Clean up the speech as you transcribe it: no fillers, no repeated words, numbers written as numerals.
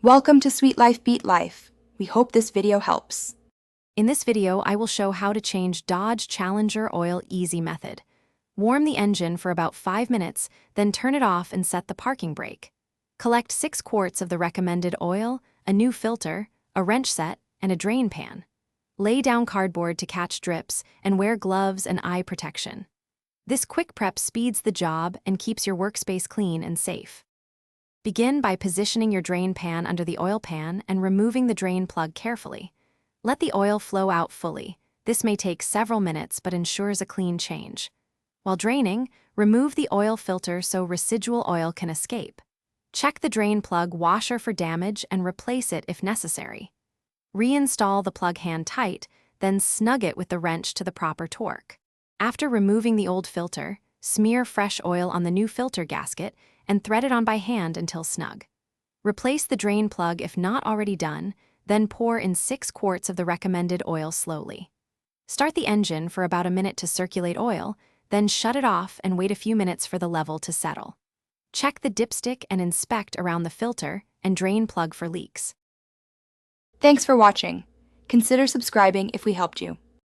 Welcome to Sweet Life Beat Life. We hope this video helps. In this video, I will show how to change Dodge Challenger Oil Easy method. Warm the engine for about 5 minutes, then turn it off and set the parking brake. Collect 6 quarts of the recommended oil, a new filter, a wrench set, and a drain pan. Lay down cardboard to catch drips and wear gloves and eye protection. This quick prep speeds the job and keeps your workspace clean and safe. Begin by positioning your drain pan under the oil pan and removing the drain plug carefully. Let the oil flow out fully. This may take several minutes but ensures a clean change. While draining, remove the oil filter so residual oil can escape. Check the drain plug washer for damage and replace it if necessary. Reinstall the plug hand tight, then snug it with the wrench to the proper torque. After removing the old filter, smear fresh oil on the new filter gasket and thread it on by hand until snug. Replace the drain plug if not already done, then pour in 6 quarts of the recommended oil slowly. Start the engine for about a minute to circulate oil, then shut it off and wait a few minutes for the level to settle. Check the dipstick and inspect around the filter and drain plug for leaks. Thanks for watching. Consider subscribing if we helped you.